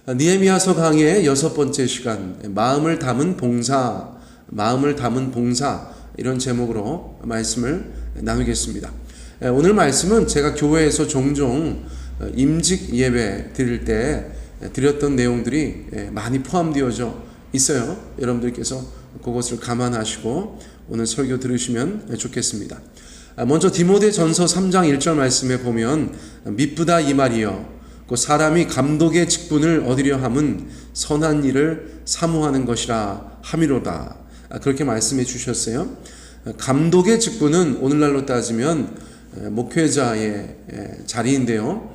느헤미야서 강의의 6번째 시간, 마음을 담은 봉사 이런 제목으로 말씀을 나누겠습니다. 오늘 말씀은 제가 교회에서 종종 임직 예배 드릴 때 드렸던 내용들이 많이 포함되어져 있어요. 여러분들께서 그것을 감안하시고 오늘 설교 들으시면 좋겠습니다. 먼저 디모데전서 3장 1절 말씀에 보면 미쁘다 이 말이여 그 사람이 감독의 직분을 얻으려 함은 선한 일을 사모하는 것이라 함이로다. 그렇게 말씀해 주셨어요. 감독의 직분은 오늘날로 따지면 목회자의 자리인데요.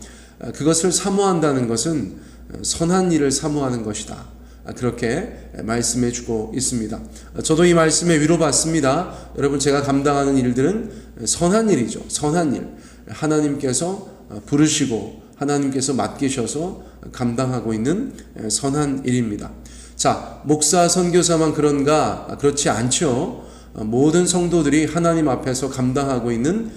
그것을 사모한다는 것은 선한 일을 사모하는 것이다. 그렇게 말씀해 주고 있습니다. 저도 이 말씀에 위로받습니다. 여러분, 제가 감당하는 일들은 선한 일이죠. 선한 일. 하나님께서 부르시고 하나님께서 맡기셔서 감당하고 있는 선한 일입니다. 자, 목사, 선교사만 그런가? 그렇지 않죠. 모든 성도들이 하나님 앞에서 감당하고 있는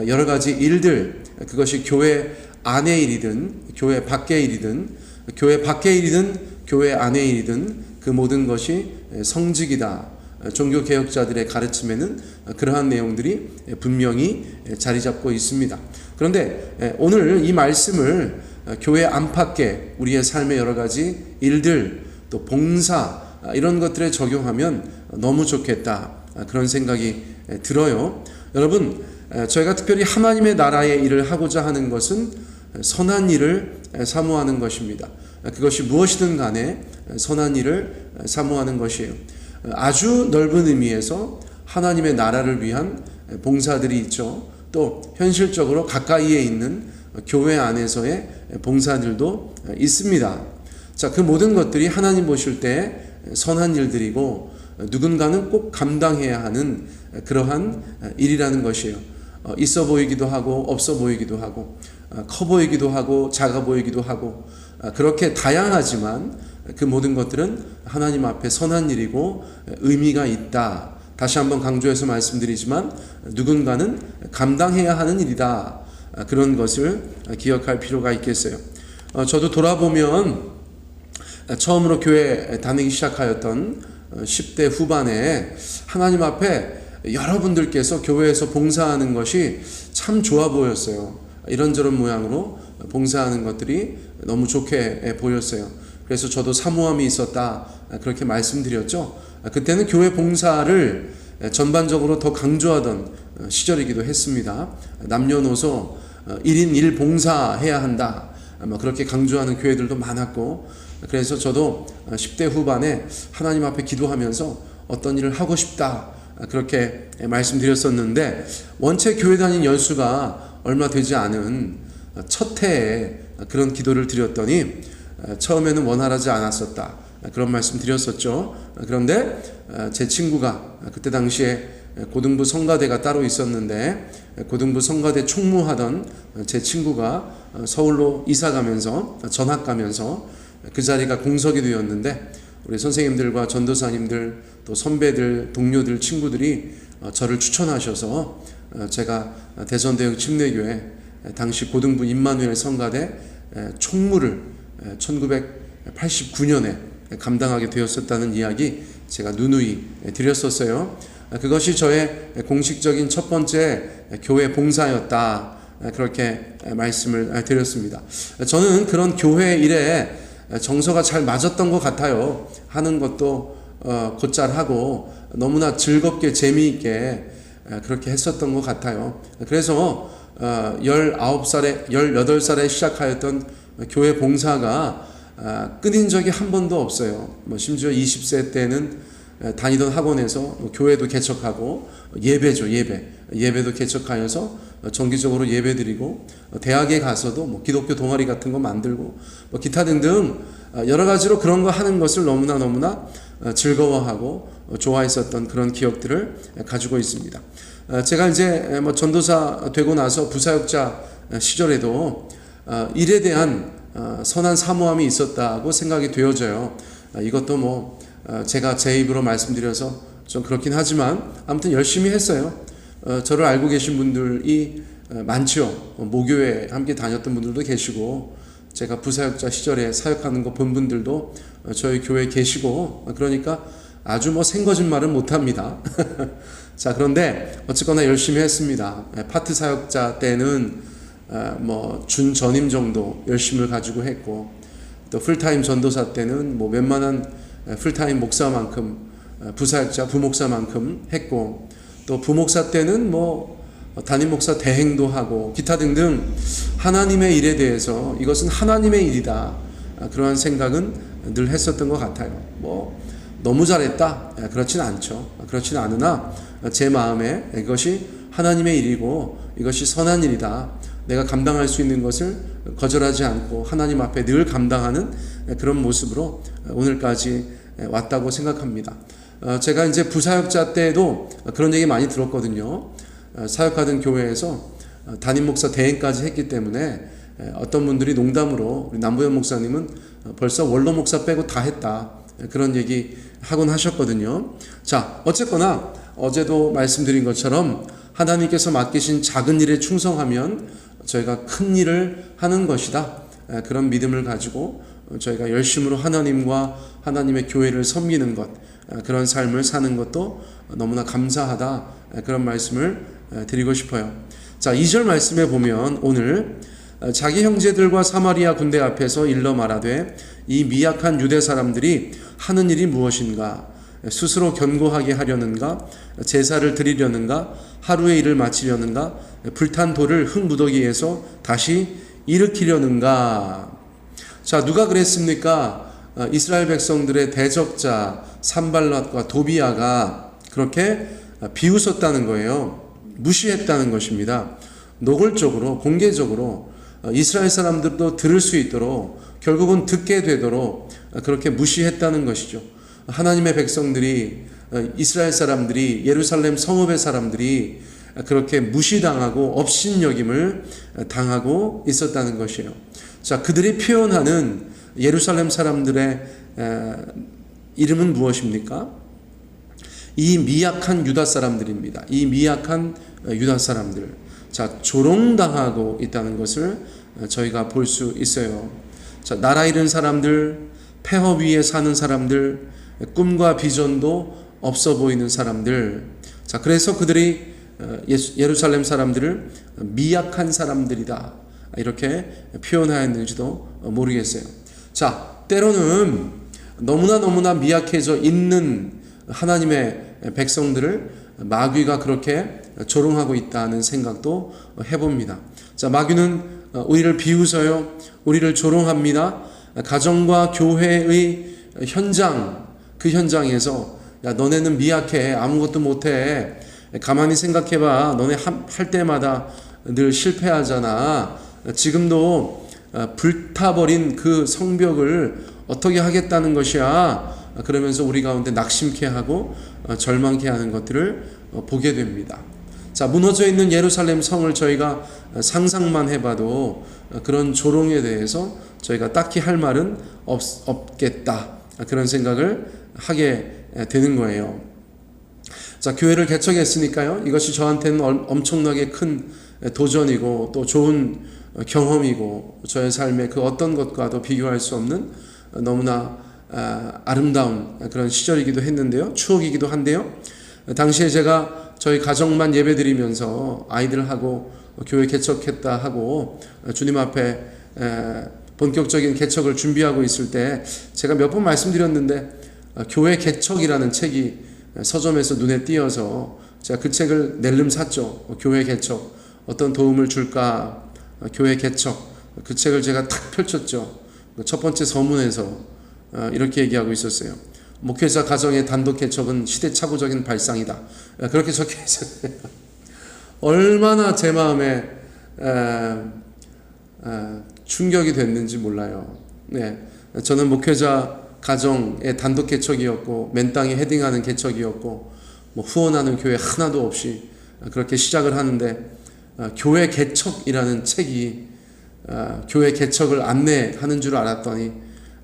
여러 가지 일들, 그것이 교회 안의 일이든 교회 밖의 일이든 교회 밖의 일이든 교회 안의 일이든 그 모든 것이 성직이다. 종교개혁자들의 가르침에는 그러한 내용들이 분명히 자리 잡고 있습니다. 그런데 오늘 이 말씀을 교회 안팎의 우리의 삶의 여러 가지 일들, 또 봉사 이런 것들에 적용하면 너무 좋겠다. 그런 생각이 들어요. 여러분, 저희가 특별히 하나님의 나라의 일을 하고자 하는 것은 선한 일을 사모하는 것입니다. 그것이 무엇이든 간에 선한 일을 사모하는 것이에요. 아주 넓은 의미에서 하나님의 나라를 위한 봉사들이 있죠. 또 현실적으로 가까이에 있는 교회 안에서의 봉사들도 있습니다. 자, 그 모든 것들이 하나님 보실 때 선한 일들이고 누군가는 꼭 감당해야 하는 그러한 일이라는 것이에요. 있어 보이기도 하고 없어 보이기도 하고 커 보이기도 하고 작아 보이기도 하고 그렇게 다양하지만 그 모든 것들은 하나님 앞에 선한 일이고 의미가 있다. 다시 한번 강조해서 말씀드리지만 누군가는 감당해야 하는 일이다. 그런 것을 기억할 필요가 있겠어요. 저도 돌아보면 처음으로 교회 다니기 시작하였던 10대 후반에 하나님 앞에 여러분들께서 교회에서 봉사하는 것이 참 좋아 보였어요. 이런저런 모양으로 봉사하는 것들이 너무 좋게 보였어요. 그래서 저도 사모함이 있었다. 그렇게 말씀드렸죠. 그때는 교회 봉사를 전반적으로 더 강조하던 시절이기도 했습니다. 남녀노소 1인 1 봉사해야 한다. 그렇게 강조하는 교회들도 많았고, 그래서 저도 10대 후반에 하나님 앞에 기도하면서 어떤 일을 하고 싶다. 그렇게 말씀드렸었는데, 원체 교회 다닌 연수가 얼마 되지 않은 첫 해에 그런 기도를 드렸더니 처음에는 원활하지 않았었다. 그런 말씀 드렸었죠. 그런데 제 친구가 그때 당시에 고등부 성가대가 따로 있었는데 고등부 성가대 총무하던 제 친구가 서울로 이사 가면서 전학 가면서 그 자리가 공석이 되었는데 우리 선생님들과 전도사님들 또 선배들 동료들 친구들이 저를 추천하셔서 제가 대전대형 침례교회 당시 고등부 임마누엘 성가대 총무를 1989년에 감당하게 되었었다는 이야기 제가 누누이 드렸었어요. 그것이 저의 공식적인 첫 번째 교회 봉사였다. 그렇게 말씀을 드렸습니다. 저는 그런 교회 일에 정서가 잘 맞았던 것 같아요. 하는 것도 곧잘 하고 너무나 즐겁게 재미있게 그렇게 했었던 것 같아요. 그래서 19살에 18살에 시작하였던 교회 봉사가 끊인 적이 한 번도 없어요. 심지어 20세 때는 다니던 학원에서 교회도 개척하고 예배도 개척하여서 정기적으로 예배드리고 대학에 가서도 기독교 동아리 같은 거 만들고 기타 등등 여러 가지로 그런 거 하는 것을 너무나 즐거워하고 좋아했었던 그런 기억들을 가지고 있습니다. 제가 이제 전도사 되고 나서 부사역자 시절에도 일에 대한 선한 사모함이 있었다고 생각이 되어져요. 이것도 제가 제 입으로 말씀드려서 좀 그렇긴 하지만 아무튼 열심히 했어요. 저를 알고 계신 분들이 많죠. 모교에 함께 다녔던 분들도 계시고 제가 부사역자 시절에 사역하는 거 본 분들도 저희 교회에 계시고, 그러니까 아주 뭐 생거짓말은 못합니다. 자, 그런데 어쨌거나 열심히 했습니다. 파트 사역자 때는 뭐 준전임 정도 열심을 가지고 했고, 또 풀타임 전도사 때는 뭐 웬만한 풀타임 목사만큼, 부사역자 부목사만큼 했고, 또 부목사 때는 뭐 담임 목사 대행도 하고 기타 등등 하나님의 일에 대해서 이것은 하나님의 일이다, 그러한 생각은 늘 했었던 것 같아요. 뭐 너무 잘했다, 그렇진 않죠. 그렇진 않으나 제 마음에 이것이 하나님의 일이고 이것이 선한 일이다, 내가 감당할 수 있는 것을 거절하지 않고 하나님 앞에 늘 감당하는 그런 모습으로 오늘까지 왔다고 생각합니다. 제가 이제 부사역자 때도 그런 얘기 많이 들었거든요. 사역하던 교회에서 담임 목사 대행까지 했기 때문에 어떤 분들이 농담으로 우리 남부현 목사님은 벌써 원로 목사 빼고 다 했다, 그런 얘기 하곤 하셨거든요. 자, 어쨌거나 어제도 말씀드린 것처럼 하나님께서 맡기신 작은 일에 충성하면 저희가 큰 일을 하는 것이다, 그런 믿음을 가지고 저희가 열심으로 하나님과 하나님의 교회를 섬기는 것, 그런 삶을 사는 것도 너무나 감사하다, 그런 말씀을 드리고 싶어요. 자, 2절 말씀에 보면 오늘 자기 형제들과 사마리아 군대 앞에서 일러 말하되 이 미약한 유대 사람들이 하는 일이 무엇인가? 스스로 견고하게 하려는가? 제사를 드리려는가? 하루의 일을 마치려는가? 불탄 돌을 흙무더기에서 다시 일으키려는가? 자, 누가 그랬습니까? 이스라엘 백성들의 대적자 산발랏과 도비아가 그렇게 비웃었다는 거예요. 무시했다는 것입니다. 노골적으로, 공개적으로 이스라엘 사람들도 들을 수 있도록, 결국은 듣게 되도록 그렇게 무시했다는 것이죠. 하나님의 백성들이, 이스라엘 사람들이, 예루살렘 성읍의 사람들이 그렇게 무시당하고 업신여김을 당하고 있었다는 것이에요. 자, 그들이 표현하는 예루살렘 사람들의 이름은 무엇입니까? 이 미약한 유다 사람들입니다. 이 미약한 유다 사람들. 자, 조롱당하고 있다는 것을 저희가 볼 수 있어요. 자, 나라 잃은 사람들, 폐허 위에 사는 사람들, 꿈과 비전도 없어 보이는 사람들. 자, 그래서 그들이 예루살렘 사람들을 미약한 사람들이다, 이렇게 표현하였는지도 모르겠어요. 자, 때로는 너무나 미약해져 있는 하나님의 백성들을 마귀가 그렇게 조롱하고 있다는 생각도 해봅니다. 자, 마귀는 우리를 비웃어요. 우리를 조롱합니다. 가정과 교회의 현장, 그 현장에서 야, 너네는 미약해, 아무것도 못해, 가만히 생각해봐, 너네 할 때마다 늘 실패하잖아, 지금도 불타버린 그 성벽을 어떻게 하겠다는 것이야, 그러면서 우리 가운데 낙심케 하고 절망케 하는 것들을 보게 됩니다. 자, 무너져 있는 예루살렘 성을 저희가 상상만 해봐도 그런 조롱에 대해서 저희가 딱히 할 말은 없겠다, 그런 생각을 하게 되는 거예요. 자, 교회를 개척했으니까요, 이것이 저한테는 엄청나게 큰 도전이고 또 좋은 경험이고 저의 삶의 그 어떤 것과도 비교할 수 없는 너무나 아름다운 그런 시절이기도 했는데요, 추억이기도 한데요, 당시에 제가 저희 가정만 예배드리면서 아이들하고 교회 개척했다 하고 주님 앞에 본격적인 개척을 준비하고 있을 때 제가 몇 번 말씀드렸는데, 교회 개척이라는 책이 서점에서 눈에 띄어서 제가 그 책을 낼름 샀죠. 교회 개척 어떤 도움을 줄까, 교회 개척, 그 책을 제가 탁 펼쳤죠. 첫 번째 서문에서 이렇게 얘기하고 있었어요. 목회자 가정의 단독 개척은 시대착오적인 발상이다, 그렇게 적혀 있었어요. 얼마나 제 마음에 충격이 됐는지 몰라요. 네, 저는 목회자 가정의 단독 개척이었고 맨 땅에 헤딩하는 개척이었고 뭐 후원하는 교회 하나도 없이 그렇게 시작을 하는데, 교회 개척이라는 책이 교회 개척을 안내하는 줄 알았더니,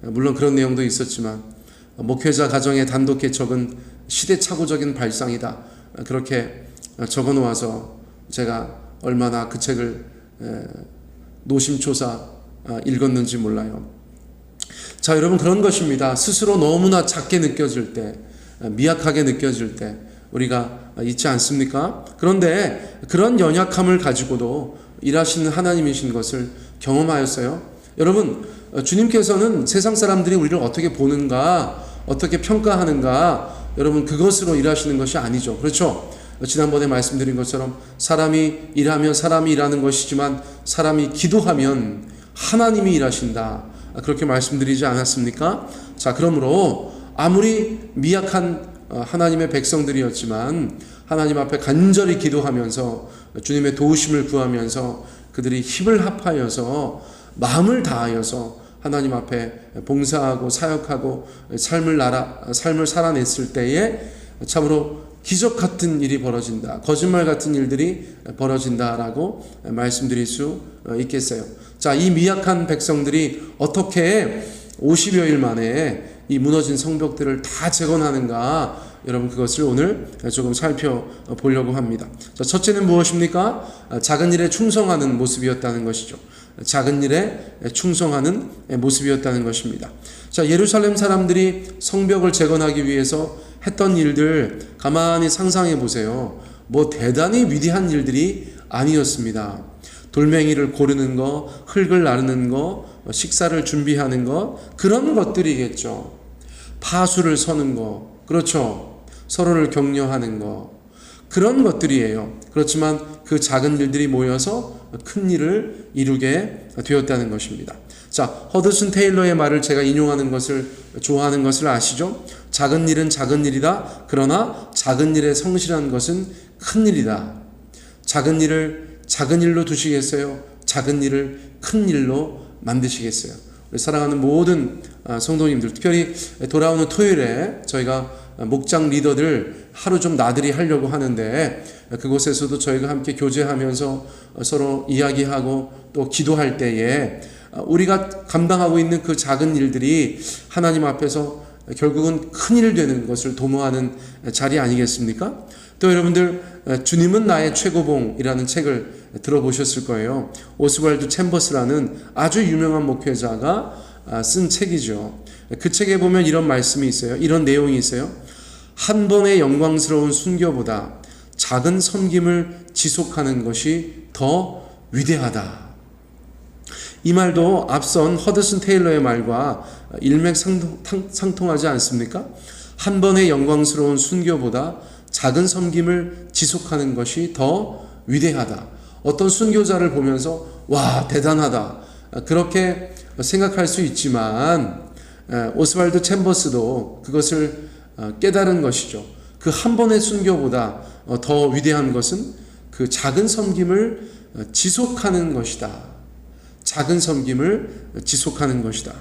물론 그런 내용도 있었지만 목회자 가정의 단독 개척은 시대착오적인 발상이다, 그렇게 적어놓아서 제가 얼마나 그 책을 노심초사 읽었는지 몰라요. 자, 여러분, 그런 것입니다. 스스로 너무나 작게 느껴질 때, 미약하게 느껴질 때 우리가 있지 않습니까? 그런데 그런 연약함을 가지고도 일하시는 하나님이신 것을 경험하였어요. 여러분, 주님께서는 세상 사람들이 우리를 어떻게 보는가, 어떻게 평가하는가, 여러분, 그것으로 일하시는 것이 아니죠. 그렇죠? 지난번에 말씀드린 것처럼 사람이 일하면 사람이 일하는 것이지만 사람이 기도하면 하나님이 일하신다, 그렇게 말씀드리지 않았습니까? 자, 그러므로 아무리 미약한 하나님의 백성들이었지만 하나님 앞에 간절히 기도하면서 주님의 도우심을 구하면서 그들이 힘을 합하여서 마음을 다하여서 하나님 앞에 봉사하고 사역하고 삶을 살아냈을 때에 참으로 기적 같은 일이 벌어진다, 거짓말 같은 일들이 벌어진다라고 말씀드릴 수 있겠어요. 자, 이 미약한 백성들이 어떻게 50여일 만에 이 무너진 성벽들을 다 재건하는가, 여러분, 그것을 오늘 조금 살펴보려고 합니다. 자, 첫째는 무엇입니까? 작은 일에 충성하는 모습이었다는 것이죠. 작은 일에 충성하는 모습이었다는 것입니다. 자, 예루살렘 사람들이 성벽을 재건하기 위해서 했던 일들 가만히 상상해 보세요. 뭐 대단히 위대한 일들이 아니었습니다. 돌멩이를 고르는 거, 흙을 나르는 거, 식사를 준비하는 거, 그런 것들이겠죠. 파수를 서는 거, 그렇죠. 서로를 격려하는 거, 그런 것들이에요. 그렇지만 그 작은 일들이 모여서 큰 일을 이루게 되었다는 것입니다. 자, 허드슨 테일러의 말을 제가 인용하는 것을 좋아하는 것을 아시죠? 작은 일은 작은 일이다. 그러나 작은 일에 성실한 것은 큰 일이다. 작은 일을 작은 일로 두시겠어요? 작은 일을 큰 일로 만드시겠어요? 우리 사랑하는 모든 성도님들, 특별히 돌아오는 토요일에 저희가 목장 리더들 하루 좀 나들이 하려고 하는데, 그곳에서도 저희가 함께 교제하면서 서로 이야기하고 또 기도할 때에 우리가 감당하고 있는 그 작은 일들이 하나님 앞에서 결국은 큰일 되는 것을 도모하는 자리 아니겠습니까? 또 여러분들, 주님은 나의 최고봉이라는 책을 들어보셨을 거예요. 오스왈드 챔버스라는 아주 유명한 목회자가 쓴 책이죠. 그 책에 보면 이런 말씀이 있어요. 이런 내용이 있어요. 한 번의 영광스러운 순교보다 작은 섬김을 지속하는 것이 더 위대하다. 이 말도 앞선 허드슨 테일러의 말과 일맥상통하지 않습니까? 한 번의 영광스러운 순교보다 작은 섬김을 지속하는 것이 더 위대하다. 어떤 순교자를 보면서 와, 대단하다, 그렇게 생각할 수 있지만 오스왈드 챔버스도 그것을 깨달은 것이죠. 그 한 번의 순교보다 더 위대한 것은 그 작은 섬김을 지속하는 것이다. 작은 섬김을 지속하는 것이다.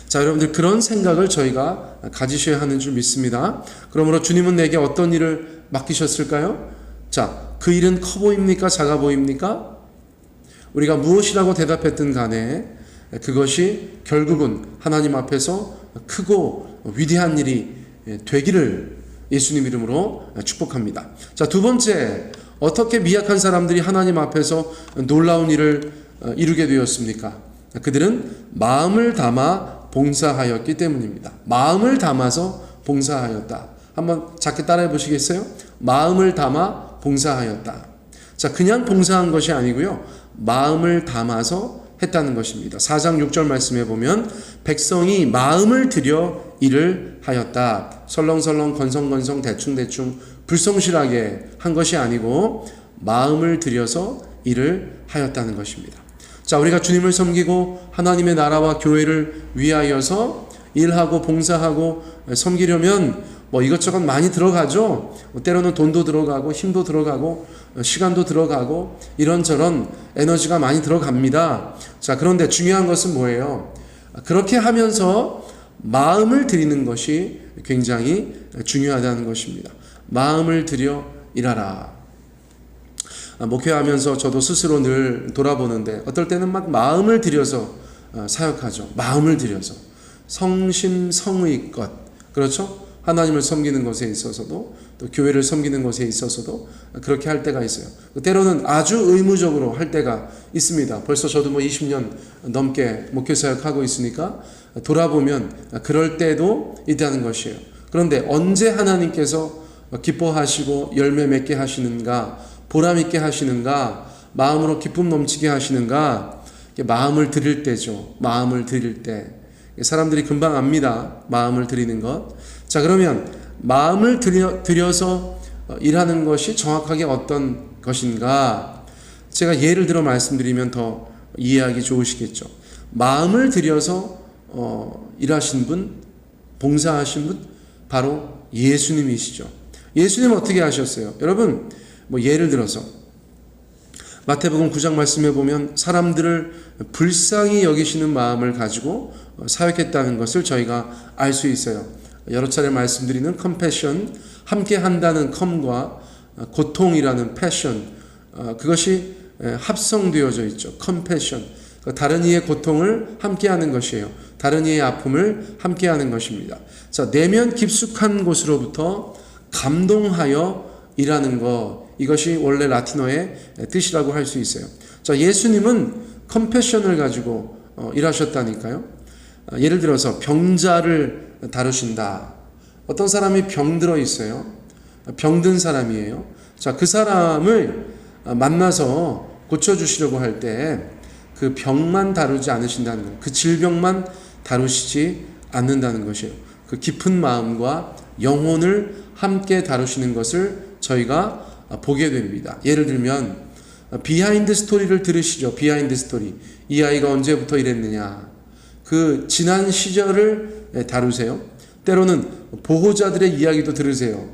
자, 여러분들, 그런 생각을 저희가 가지셔야 하는 줄 믿습니다. 그러므로 주님은 내게 어떤 일을 맡기셨을까요? 자, 그 일은 커 보입니까? 작아 보입니까? 우리가 무엇이라고 대답했든 간에 그것이 결국은 하나님 앞에서 크고 위대한 일이 되기를 예수님 이름으로 축복합니다. 자, 두 번째, 어떻게 미약한 사람들이 하나님 앞에서 놀라운 일을 이루게 되었습니까? 그들은 마음을 담아 봉사하였기 때문입니다. 마음을 담아서 봉사하였다. 한번 작게 따라해 보시겠어요? 마음을 담아 봉사하였다. 자, 그냥 봉사한 것이 아니고요, 마음을 담아서 했다는 것입니다. 4장 6절 말씀에 보면 백성이 마음을 들여 일을 하였다. 설렁설렁 건성건성 대충대충 불성실하게 한 것이 아니고 마음을 들여서 일을 하였다는 것입니다. 자, 우리가 주님을 섬기고 하나님의 나라와 교회를 위하여서 일하고 봉사하고 섬기려면 뭐 이것저것 많이 들어가죠. 때로는 돈도 들어가고 힘도 들어가고 시간도 들어가고 이런저런 에너지가 많이 들어갑니다. 자, 그런데 중요한 것은 뭐예요? 그렇게 하면서 마음을 들이는 것이 굉장히 중요하다는 것입니다. 마음을 들여 일하라. 목회하면서 저도 스스로 늘 돌아보는데 어떨 때는 막 마음을 들여서 사역하죠. 마음을 들여서 성심성의껏, 그렇죠? 하나님을 섬기는 것에 있어서도 또 교회를 섬기는 것에 있어서도 그렇게 할 때가 있어요. 때로는 아주 의무적으로 할 때가 있습니다. 벌써 저도 20년 넘게 목회 사역하고 있으니까 돌아보면 그럴 때도 있다는 것이에요. 그런데 언제 하나님께서 기뻐하시고 열매 맺게 하시는가, 보람 있게 하시는가, 마음으로 기쁨 넘치게 하시는가, 마음을 드릴 때죠. 마음을 드릴 때. 사람들이 금방 압니다. 마음을 드리는 것. 자, 그러면 마음을 들여서 일하는 것이 정확하게 어떤 것인가? 제가 예를 들어 말씀드리면 더 이해하기 좋으시겠죠. 마음을 들여서 일하신 분, 봉사하신 분, 바로 예수님이시죠. 예수님은 어떻게 하셨어요? 여러분, 예를 들어서 마태복음 9장 말씀에 보면 사람들을 불쌍히 여기시는 마음을 가지고 사역했다는 것을 저희가 알 수 있어요. 여러 차례 말씀드리는 컴패션, 함께 한다는 컴과 고통이라는 패션, 그것이 합성되어져 있죠. 컴패션, 다른 이의 고통을 함께 하는 것이에요. 다른 이의 아픔을 함께 하는 것입니다. 자, 내면 깊숙한 곳으로부터 감동하여 일하는 것, 이것이 원래 라틴어의 뜻이라고 할 수 있어요. 자, 예수님은 컴패션을 가지고 일하셨다니까요. 예를 들어서 병자를 다루신다. 어떤 사람이 병들어 있어요. 병든 사람이에요. 자, 그 사람을 만나서 고쳐주시려고 할 때 그 병만 다루지 않으신다는 거예요. 그 질병만 다루시지 않는다는 것이에요. 그 깊은 마음과 영혼을 함께 다루시는 것을 저희가 보게 됩니다. 예를 들면 비하인드 스토리를 들으시죠. 비하인드 스토리. 이 아이가 언제부터 이랬느냐. 그 지난 시절을 다루세요. 때로는 보호자들의 이야기도 들으세요.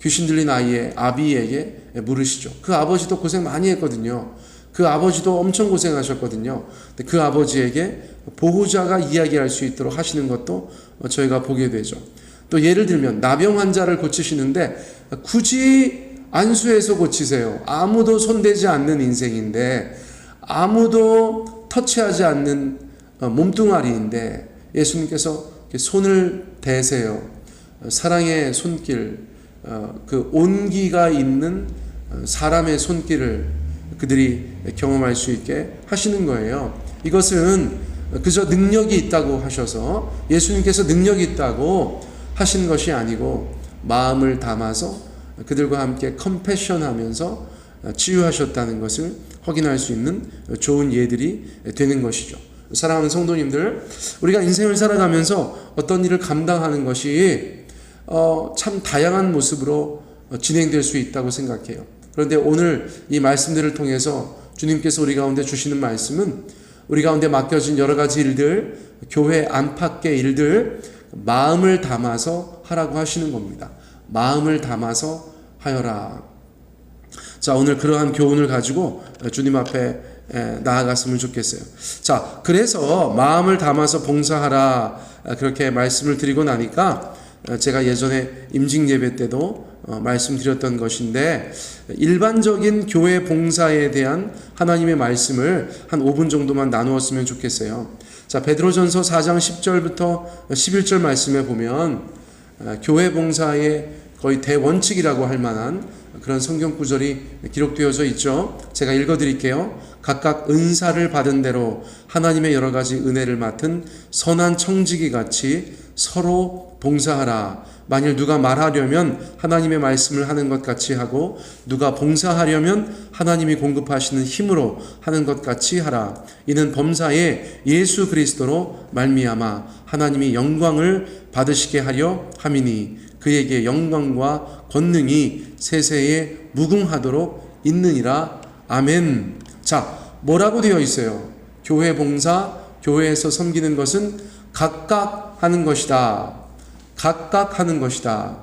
귀신 들린 아이의 아비에게 물으시죠. 그 아버지도 고생 많이 했거든요. 그 아버지도 엄청 고생하셨거든요. 그 아버지에게 보호자가 이야기할 수 있도록 하시는 것도 저희가 보게 되죠. 또 예를 들면 나병 환자를 고치시는데 굳이 안수해서 고치세요. 아무도 손대지 않는 인생인데, 아무도 터치하지 않는 몸뚱아리인데 예수님께서 손을 대세요. 사랑의 손길, 그 온기가 있는 사람의 손길을 그들이 경험할 수 있게 하시는 거예요. 이것은 그저 능력이 있다고 하셔서, 예수님께서 능력이 있다고 하신 것이 아니고 마음을 담아서 그들과 함께 컴패션하면서 치유하셨다는 것을 확인할 수 있는 좋은 예들이 되는 것이죠. 사랑하는 성도님들, 우리가 인생을 살아가면서 어떤 일을 감당하는 것이 참 다양한 모습으로 진행될 수 있다고 생각해요. 그런데 오늘 이 말씀들을 통해서 주님께서 우리 가운데 주시는 말씀은 우리 가운데 맡겨진 여러 가지 일들, 교회 안팎의 일들, 마음을 담아서 하라고 하시는 겁니다. 마음을 담아서 하여라. 자, 오늘 그러한 교훈을 가지고 주님 앞에 나아갔으면 좋겠어요. 자, 그래서 마음을 담아서 봉사하라, 그렇게 말씀을 드리고 나니까 제가 예전에 임직 예배 때도 말씀드렸던 것인데, 일반적인 교회 봉사에 대한 하나님의 말씀을 한 5분 정도만 나누었으면 좋겠어요. 자, 베드로전서 4장 10절부터 11절 말씀에 보면 교회 봉사의 거의 대원칙이라고 할 만한 그런 성경 구절이 기록되어져 있죠. 제가 읽어드릴게요. 각각 은사를 받은 대로 하나님의 여러 가지 은혜를 맡은 선한 청지기 같이 서로 봉사하라. 만일 누가 말하려면 하나님의 말씀을 하는 것 같이 하고, 누가 봉사하려면 하나님이 공급하시는 힘으로 하는 것 같이 하라. 이는 범사에 예수 그리스도로 말미암아 하나님이 영광을 받으시게 하려 함이니 그에게 영광과 권능이 세세에 무궁하도록 있느니라. 아멘. 자, 뭐라고 되어 있어요? 교회 봉사, 교회에서 섬기는 것은 각각 하는 것이다. 각각 하는 것이다.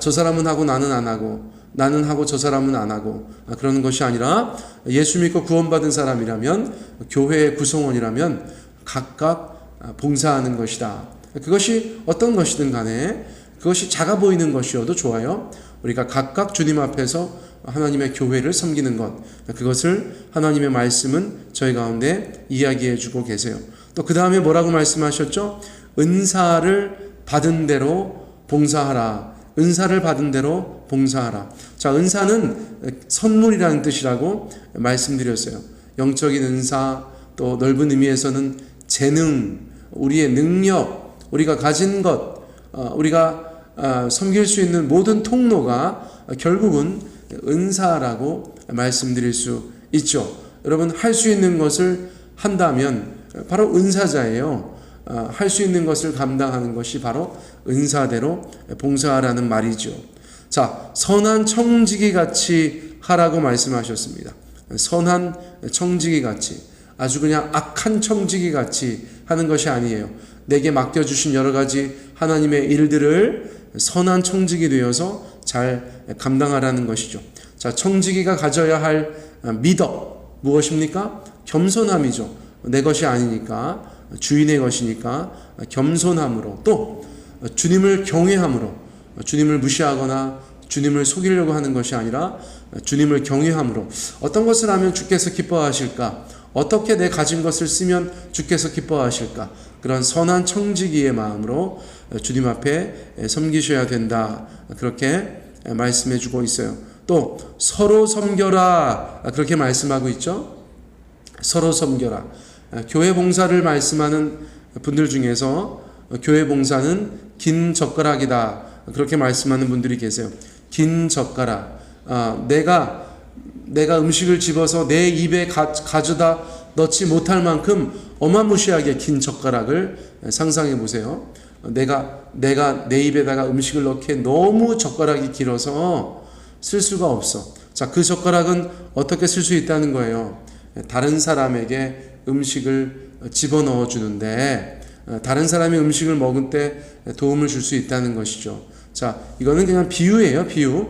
저 사람은 하고 나는 안 하고, 나는 하고 저 사람은 안 하고, 그러는 것이 아니라 예수 믿고 구원받은 사람이라면, 교회의 구성원이라면 각각 봉사하는 것이다. 그것이 어떤 것이든 간에 그것이 작아 보이는 것이어도 좋아요. 우리가 각각 주님 앞에서 하나님의 교회를 섬기는 것, 그것을 하나님의 말씀은 저희 가운데 이야기해 주고 계세요. 또 그 다음에 뭐라고 말씀하셨죠? 은사를 받은 대로 봉사하라. 은사를 받은 대로 봉사하라. 자, 은사는 선물이라는 뜻이라고 말씀드렸어요. 영적인 은사, 또 넓은 의미에서는 재능, 우리의 능력, 우리가 가진 것, 우리가 섬길 수 있는 모든 통로가 결국은 은사라고 말씀드릴 수 있죠. 여러분, 할 수 있는 것을 한다면 바로 은사자예요. 할 수 있는 것을 감당하는 것이 바로 은사대로 봉사하라는 말이죠. 자, 선한 청지기 같이 하라고 말씀하셨습니다. 선한 청지기 같이, 아주 그냥 악한 청지기 같이 하는 것이 아니에요. 내게 맡겨주신 여러 가지 하나님의 일들을 선한 청지기 되어서 잘 감당하라는 것이죠. 자, 청지기가 가져야 할 미덕 무엇입니까? 겸손함이죠. 내 것이 아니니까, 주인의 것이니까 겸손함으로, 또 주님을 경외함으로, 주님을 무시하거나 주님을 속이려고 하는 것이 아니라 주님을 경외함으로, 어떤 것을 하면 주께서 기뻐하실까? 어떻게 내 가진 것을 쓰면 주께서 기뻐하실까? 그런 선한 청지기의 마음으로 주님 앞에 섬기셔야 된다. 그렇게 말씀해 주고 있어요. 또 서로 섬겨라. 그렇게 말씀하고 있죠. 서로 섬겨라. 교회 봉사를 말씀하는 분들 중에서 교회 봉사는 긴 젓가락이다. 그렇게 말씀하는 분들이 계세요. 긴 젓가락. 내가 음식을 집어서 내 입에 가져다 넣지 못할 만큼 어마무시하게 긴 젓가락을 상상해 보세요. 내가 내 입에다가 음식을 넣기에 너무 젓가락이 길어서 쓸 수가 없어. 자, 그 젓가락은 어떻게 쓸 수 있다는 거예요? 다른 사람에게 음식을 집어넣어 주는데, 다른 사람이 음식을 먹을 때 도움을 줄 수 있다는 것이죠. 자, 이거는 그냥 비유예요, 비유.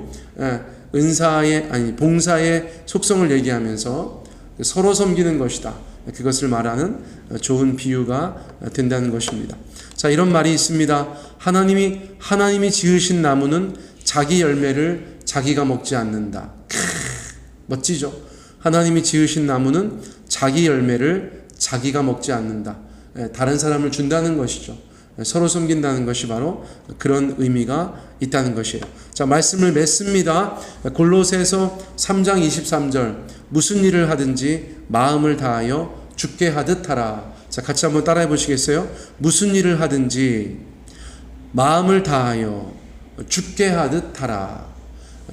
봉사의 속성을 얘기하면서 서로 섬기는 것이다. 그것을 말하는 좋은 비유가 된다는 것입니다. 자, 이런 말이 있습니다. 하나님이 지으신 나무는 자기 열매를 자기가 먹지 않는다. 멋지죠? 하나님이 지으신 나무는 자기 열매를 자기가 먹지 않는다. 다른 사람을 준다는 것이죠. 서로 섬긴다는 것이 바로 그런 의미가 있다는 것이에요. 자, 말씀을 맺습니다. 골로새서 3장 23절, 무슨 일을 하든지 마음을 다하여 주께 하듯 하라. 자, 같이 한번 따라해 보시겠어요? 무슨 일을 하든지 마음을 다하여 주께 하듯 하라.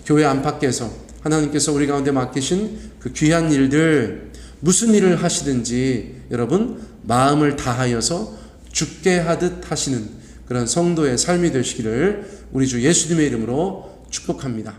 교회 안팎에서 하나님께서 우리 가운데 맡기신 그 귀한 일들, 무슨 일을 하시든지 여러분 마음을 다하여서 주께 하듯 하시는 그런 성도의 삶이 되시기를 우리 주 예수님의 이름으로 축복합니다.